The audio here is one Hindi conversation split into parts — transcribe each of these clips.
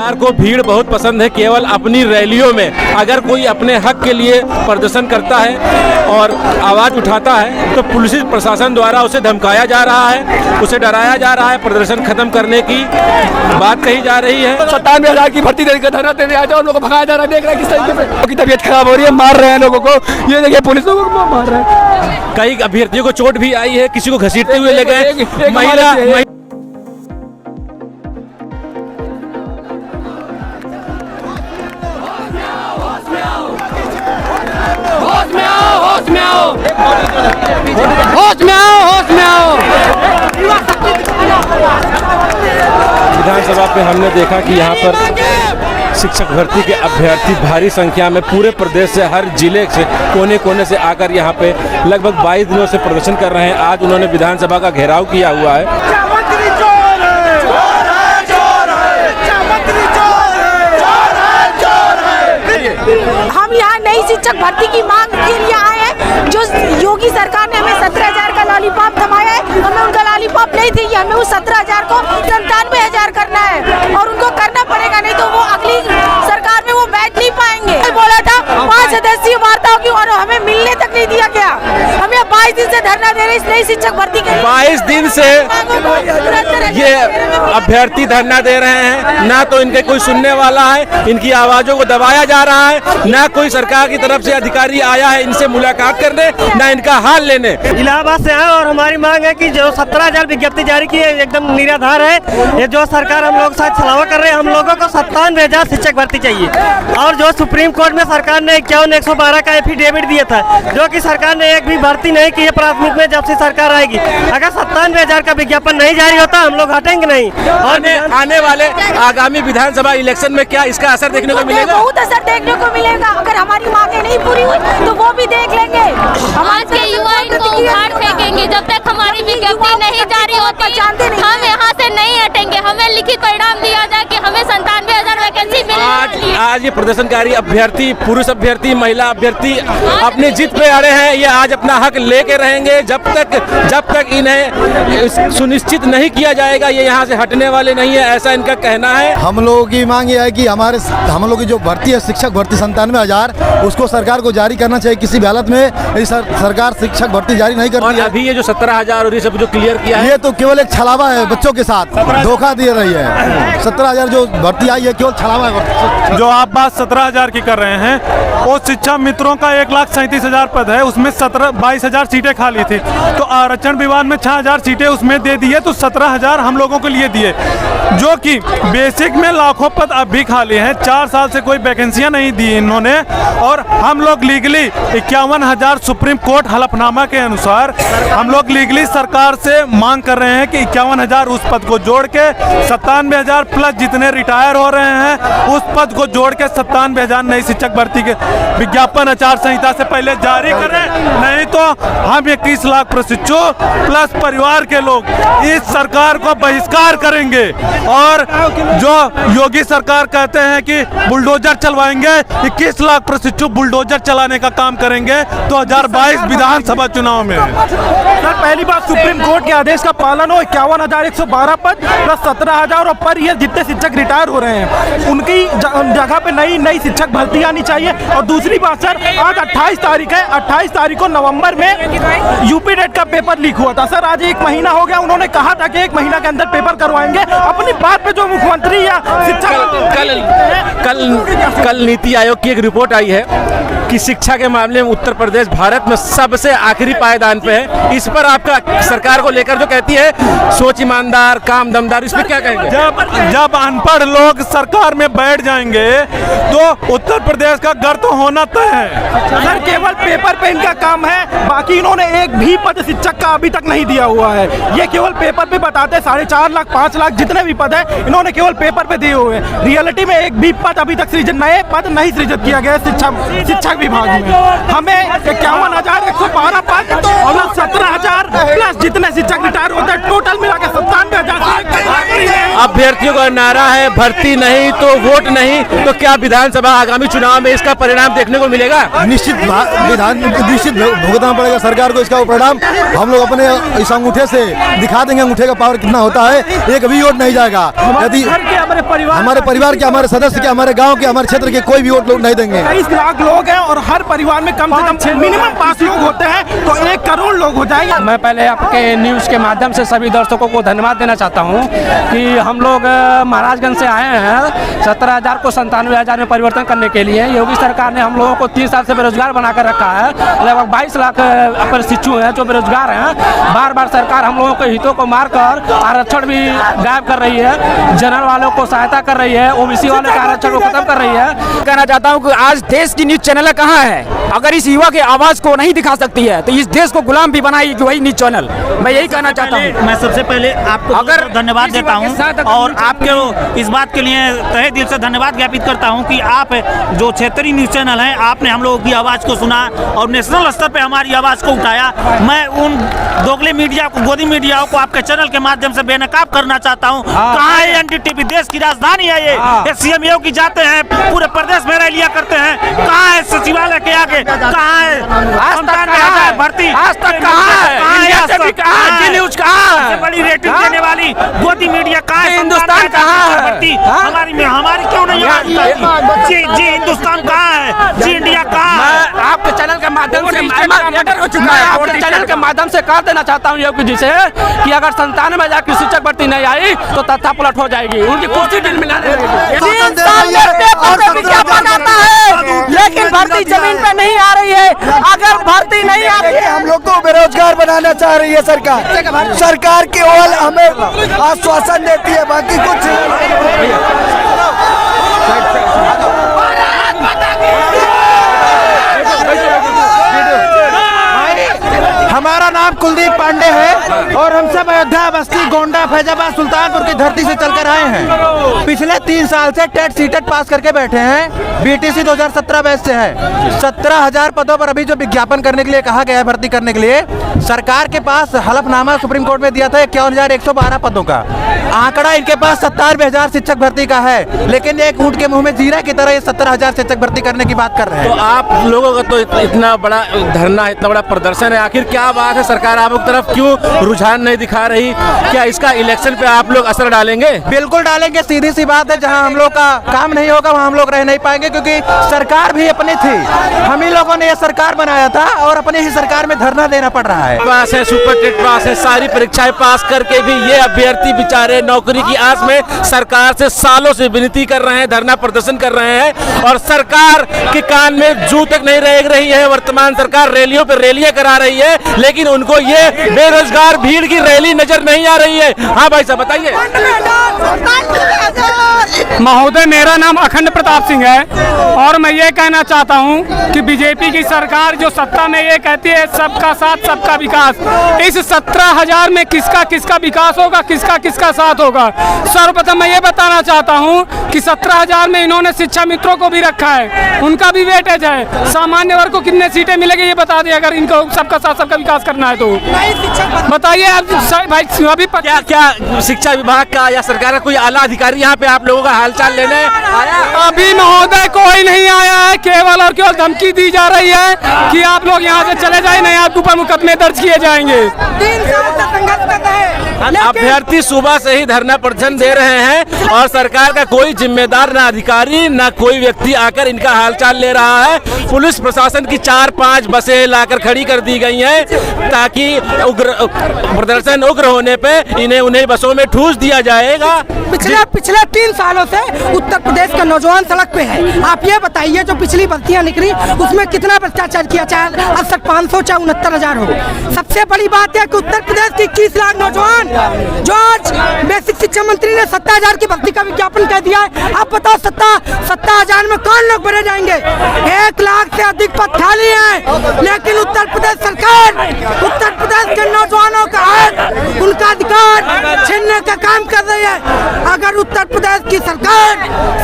सरकार को भीड़ बहुत पसंद है। केवल अपनी रैलियों में अगर कोई अपने हक के लिए प्रदर्शन करता है और आवाज उठाता है तो पुलिस प्रशासन द्वारा उसे धमकाया जा रहा है, उसे डराया जा रहा है, प्रदर्शन खत्म करने की बात कही जा रही है। 97,000 की भर्ती देने का धरना देने आए थे, उन लोगों को भगाया जा रहा है। देख रहे हैं किस तरीके से उनकी तबीयत खराब हो रही है, मार रहे हैं लोगों को। ये देखिए पुलिस लोगों को मार रहे हैं। कई अभ्यर्थियों को चोट भी आई है, किसी को घसीटते हुए ले गए। महिला विधानसभा पे हमने देखा कि यहाँ पर शिक्षक भर्ती के अभ्यर्थी भारी संख्या में पूरे प्रदेश से, हर जिले से, कोने कोने से आकर यहाँ पे लगभग 22 दिनों से प्रदर्शन कर रहे हैं। आज उन्होंने विधानसभा का घेराव किया हुआ है। हम यहाँ नई शिक्षक भर्ती की मांग के लिए आए हैं। जो योगी सरकार ने हमें 17,000 का लॉलीपॉप थमाया है, हमें उनका लॉलीपॉप नहीं चाहिए। हमें उस 17,000 को 97,000 करना है और उनको करना पड़ेगा, नहीं तो वो अगली सरकार में वो बैठ नहीं पाएंगे। बोला था 5 सदस्यीय वार्ता की और हमें मिलने तक नहीं दिया गया। हमें 22 दिन से धरना दे रहे इस नई शिक्षक भर्ती के लिए। 22 दिन से ये अभ्यर्थी धरना दे रहे हैं, ना तो इनके कोई सुनने वाला है, इनकी आवाजों को दबाया जा रहा है, ना कोई सरकार की तरफ से अधिकारी आया है इनसे मुलाकात करने, ना इनका हाल लेने। इलाहाबाद से है और हमारी मांग है कि जो 17,000 विज्ञप्ति जारी की है एकदम निराधार है। ये जो सरकार हम लोग साथ छलावा कर रहे हैं, हम लोगों को 97,000 शिक्षक भर्ती चाहिए। और जो सुप्रीम कोर्ट में सरकार ने 51-112 का एफिडेविट दिया था, जो कि सरकार ने एक भी भर्ती नहीं की है प्राथमिक में जब से सरकार आएगी। अगर 97,000 का विज्ञापन नहीं जारी होता हम लोग हटेंगे नहीं। और आने वाले आगामी विधानसभा इलेक्शन में क्या इसका असर देखने को मिलेगा? बहुत असर देखने को मिलेगा। अगर हमारी मांगे नहीं पूरी हुई तो वो भी देख लेंगे। आज के युवा इनको उखाड़ फेंकेंगे जब तक हमारी विज्ञप्ति नहीं जारी होती। हम यहाँ से नहीं हटेंगे। हमें लिखित परिणाम दिया जाए कि हमें 97,000 वैकेंसी मिली। आज ये प्रदर्शनकारी अभ्यर्थी, पुरुष अभ्यर्थी, महिला अभ्यर्थी अपनी जिद पे अड़े हैं। ये आज अपना हक लेके रहेंगे जब तक इन्हें सुनिश्चित नहीं किया जाएगा, ये यहाँ से हटने वाले नहीं है, ऐसा इनका कहना है। हम लोगों की मांग ये है कि हम लोग की जो भर्ती है शिक्षक भर्ती 97,000 उसको सरकार को जारी करना चाहिए। किसी भी हालत में सरकार शिक्षक भर्ती जारी नहीं कर रही है। अभी ये जो 17,000 और ये सब जो क्लियर किया है, ये तो केवल एक छलावा है, बच्चों के साथ धोखा दे रही है। 17,000 जो भर्ती आई है केवल छलावा है। जो आप बात 17,000 की कर रहे हैं, वो शिक्षा मित्रों का 1,37,000 पद है, उसमें 22,000 सीटें खाली थी, तो आरक्षण विवाद में 6,000 सीटें उसमें दे दिए, तो 17,000 हम लोगों के लिए दिए, जो कि बेसिक में लाखों पद अब भी खाली हैं। 4 साल से कोई वैकेंसियां नहीं दी इन्होंने। और हम लोग लीगली 51,000 सुप्रीम कोर्ट हलफनामा के अनुसार हम लोग लीगली सरकार से मांग कर रहे हैं कि 51,000 उस पद को जोड़ के 97,000 प्लस जितने रिटायर हो रहे हैं उस पद को जोड़ के 97,000 नई शिक्षक भर्ती के विज्ञापन आचार संहिता से पहले जारी करें, नहीं तो हम 21 लाख प्रशिक्षु प्लस परिवार के लोग इस सरकार को बहिष्कार करेंगे। और जो योगी सरकार कहते हैं कि बुलडोजर चलवाएंगे, 21 लाख प्रशिक्षु बुलडोजर चलाने का काम करेंगे 2022 विधानसभा चुनाव में। सर पहली बात सुप्रीम कोर्ट के आदेश का पालन हो। 51,112 पद प्लस 17,000 और पर ईयर जितने शिक्षक रिटायर हो रहे हैं उनकी जगह पे नई शिक्षक भर्ती आनी चाहिए। और दूसरी बात सर, आज 28 तारीख है, 28 तारीख को नवंबर में यूपी डेट का पेपर लीक हुआ था। सर आज 1 महीना हो गया, उन्होंने कहा था कि 1 महीना के अंदर पेपर करवाएंगे। अपनी बात पे जो मुख्यमंत्री या शिक्षा कल नीति आयोग की एक रिपोर्ट आई है कि शिक्षा के मामले में उत्तर प्रदेश भारत में सबसे आखिरी पायदान पे है। इस पर आपका सरकार को लेकर जो कहती है सोच ईमानदार, काम दमदार, इस पर क्या कहेंगे? जब अनपढ़ लोग सरकार में बैठ जाएंगे तो उत्तर प्रदेश का घर तो होना तय है। सर केवल पेपर पे इनका काम है, बाकी इन्होंने एक भी पद शिक्षक का अभी तक नहीं दिया हुआ है। ये केवल पेपर पे बताते 4.5 लाख 5 लाख जितने भी पद है इन्होंने केवल पेपर पे दिए हुए हैं। रियलिटी में एक भी पद अभी तक नए पद नहीं सृजित किया गया शिक्षक विभाग में। हमें 51,112 पद और 17,000 प्लस जितने शिक्षक रिटायर होते हैं टोटल मिला के 97,000। अभ्यर्थियों का नारा है भर्ती नहीं तो वोट नहीं, तो क्या विधानसभा आगामी चुनाव में इसका परिणाम देखने को मिलेगा? निश्चित भुगतना पड़ेगा सरकार को इसका परिणाम। हम लोग अपने इस अंगूठे से दिखा देंगे अंगूठे का पावर कितना होता है। एक भी वोट नहीं जाएगा यदि हमारे परिवार के, हमारे सदस्य के, हमारे गांव के, हमारे क्षेत्र के कोई भी वोट नहीं देंगे। 23 लाख लोग हैं और हर परिवार में कम से कम मिनिमम 5 लोग होते हैं, तो 1 करोड़ लोग हो जाएंगे। मैं पहले आपके न्यूज़ के माध्यम से सभी दर्शकों को धन्यवाद देना चाहता हूं कि हम लोग महाराजगंज से आए हैं 17,000 को 97,000 में परिवर्तन करने के लिए। योगी सरकार ने हम लोगों को 30 साल से बेरोजगार बनाकर रखा है। लगभग 22 लाख शिक्षु हैं जो बेरोजगार हैं। बार बार सरकार हम लोगों के हितों को मारकर आरक्षण भी गायब कर रही है, जनरल वालों को सहायता कर रही है, ओबीसी वालों के आरक्षण को खत्म कर रही है। कहना चाहता हूँ कि आज देश की न्यूज चैनल कहाँ है? अगर इस युवा के आवाज को नहीं दिखा सकती है तो इस देश को गुलाम भी बनाएगी वही न्यूज चैनल। मैं यही कहना चाहता हूँ। मैं सबसे पहले आपको अगर धन्यवाद देता हूँ और आपके इस बात के लिए तहे दिल से धन्यवाद ज्ञापित करता हूँ कि आप जो क्षेत्रीय न्यूज चैनल है, आपने हम लोगों की आवाज को सुना और नेशनल स्तर पे हमारी आवाज को उठाया। मैं उन दोगले मीडिया को, गोदी मीडिया को आपके चैनल के माध्यम से बेनकाब करना चाहता हूँ। कहाँ है एनडीटीवी? देश की राजधानी है ये सीएम योगी जाते हैं, पूरे प्रदेश में रैलियां करते हैं। कहाँ है सचिवालय के आगे? कहाँ है भर्ती? आज तक कहाँ है? न्यूज कहाँ है? बड़ी रेटिंग देने वाली गोदी मीडिया कहाँ है? हिंदुस्तान कहाँ है? भर्ती हमारी क्यों नहीं है? जी हिंदुस्तान कहाँ है? जी इंडिया कहाँ है? आपके चैनल के माध्यम से हो चुका है। आपके चैनल के माध्यम से कह देना चाहता हूँ योगी जी से कि अगर 97,000 की शिक्षक भर्ती नहीं आई तो तत्ता पलट हो जाएगी, उनकी कुर्सी ढील मिलाने लेकिन भर्ती जमीन पे नहीं आ रही है। अगर भर्ती नहीं आ रही है, हम लोग को बेरोजगार बनाना चाह रही है सरकार केवल हमें आश्वासन देती है, बाकी कुछ हमारा नाम कुलदीप पांडे है और हम सब अयोध्या, बस्ती, गोंडा, फैजाबाद, सुल्तानपुर की धरती से चलकर आए हैं। पिछले 3 साल से टेट सीटेट पास करके बैठे हैं। बीटीसी 2017 बैच से है। 17,000 पदों पर अभी जो विज्ञापन करने के लिए कहा गया है भर्ती करने के लिए, सरकार के पास हलफनामा सुप्रीम कोर्ट में दिया था 51,112 पदों का। आंकड़ा इनके पास 97,000 शिक्षक भर्ती का है, लेकिन एक ऊंट के मुंह में जीरा की तरह ये 17,000 शिक्षक भर्ती करने की बात कर रहे हैं। तो आप लोगों का तो इतना बड़ा धरना, इतना बड़ा प्रदर्शन है, आखिर क्या बात है? सरकार आप लोग तरफ क्यों रुझान नहीं दिखा रही? क्या इसका इलेक्शन पे आप लोग असर डालेंगे? बिल्कुल डालेंगे, सीधी सी बात है। जहां हम लोग का काम नहीं होगा वहां हम लोग रह नहीं पाएंगे, क्योंकि सरकार भी अपनी थी। हम ही लोगों ने ये सरकार बनाया था और अपने ही सरकार में धरना देना पड़ रहा है। पास है, सुपर टेट पास है, सारी परीक्षाएं पास करके भी ये अभ्यर्थी बेचारे नौकरी की आस में सरकार से सालों से विनती कर रहे हैं, धरना प्रदर्शन कर रहे हैं और सरकार के कान में जू तक नहीं रह रही है। वर्तमान सरकार रैलियों पर रैलियां करा रही है, लेकिन उनको ये बेरोजगार भीड़ की रैली नजर नहीं आ रही है। हाँ भाई साहब बताइए। महोदय, मेरा नाम अखंड प्रताप सिंह है और मैं ये कहना चाहता हूँ कि बीजेपी की सरकार जो सत्ता में ये कहती है सबका साथ सबका विकास, इस 17,000 में किसका किसका विकास होगा, किसका किसका साथ होगा? सर्वप्रथम मैं ये बताना चाहता हूँ कि 17,000 में इन्होंने शिक्षा मित्रों को भी रखा है, उनका भी वेटेज है। सामान्य वर्ग को कितने सीटें मिलेगी ये बता दें, अगर इनको सबका साथ सबका विकास करना है तो बताइए आप भाई। अभी क्या शिक्षा विभाग का या सरकार का कोई आला अधिकारी यहाँ पे आप लोगों का हालचाल लेने आया? अभी महोदय कोई नहीं आया है, केवल और केवल धमकी दी जा रही है कि आप लोग यहाँ से चले जाए, नहीं आपके ऊपर मुकदमे दर्ज किए जाएंगे। अभ्यर्थी सुबह से ही धरना प्रदर्शन दे रहे हैं और सरकार का कोई जिम्मेदार, ना अधिकारी, ना कोई व्यक्ति आकर इनका हालचाल ले रहा है। पुलिस प्रशासन की 4-5 बसें लाकर खड़ी कर दी गई हैं ताकि प्रदर्शन उग्र होने पे उन्हें बसों में ठूस दिया जाएगा। पिछले 3 सालों से उत्तर प्रदेश का नौजवान सड़क पे है। आप ये बताइए जो पिछली भर्तियां निकली उसमें कितना भ्रष्टाचार किया, चाहे अब तक 500 चाहे 69,000 हो। सबसे बड़ी बात है कि उत्तर प्रदेश के 21 लाख नौजवान जो आज बेसिक शिक्षा मंत्री ने 17,000 की भर्ती का विज्ञापन कह दिया है। आप बताओ 17,000 में कौन लोग भरे जाएंगे? 1 लाख से अधिक पद खाली है, लेकिन उत्तर प्रदेश सरकार उत्तर प्रदेश के नौजवानों का हक, उनका अधिकार छीनने का काम कर रही है। अगर उत्तर प्रदेश की सरकार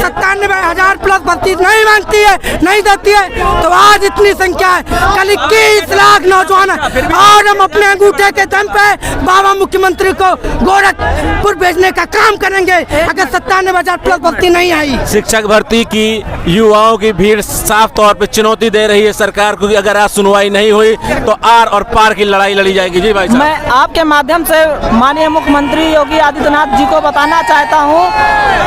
97,000 प्लस भर्ती नहीं मांगती है, नहीं देती है, तो आज इतनी संख्या है, कल 21 लाख नौजवान है। और हम अपने अंगूठे के दम पे बाबा मुख्यमंत्री को गोरखपुर भेजने का काम करेंगे अगर 97,000 प्लस भर्ती नहीं आई। शिक्षक भर्ती की युवाओं की भीड़ साफ तौर पे चुनौती दे रही है सरकार को कि अगर आज सुनवाई नहीं हुई तो आर और पार की लड़ाई लड़ी जाएगी। जी भाई साहब, मैं आपके माध्यम से माननीय मुख्यमंत्री योगी आदित्यनाथ जी को बताना चाहता हूं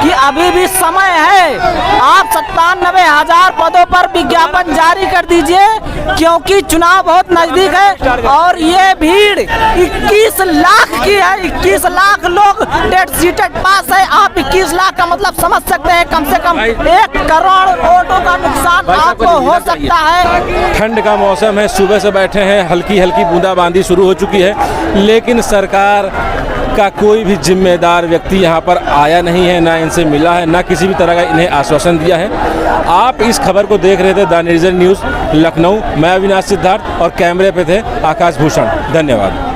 कि अभी भी समय है, आप 97,000 पदों पर विज्ञापन जारी कर दीजिए क्योंकि चुनाव बहुत नजदीक है और ये भीड़ 21 लाख की है। 21 लाख लोग टेट सीटेट पास है। आप 21 लाख का मतलब समझ सकते हैं, कम से कम 1 करोड़ वोटों का नुकसान आपको हो सकता है। ठंड का मौसम है, सुबह से बैठे हैं, हल्की हल्की बूंदाबांदी शुरू हो चुकी है, लेकिन सरकार का कोई भी जिम्मेदार व्यक्ति यहाँ पर आया नहीं है, ना इनसे मिला है, ना किसी भी तरह का इन्हें आश्वासन दिया है। आप इस खबर को देख रहे थे द निर्जन न्यूज़ लखनऊ। मैं अविनाश सिद्धार्थ और कैमरे पे थे आकाश भूषण। धन्यवाद।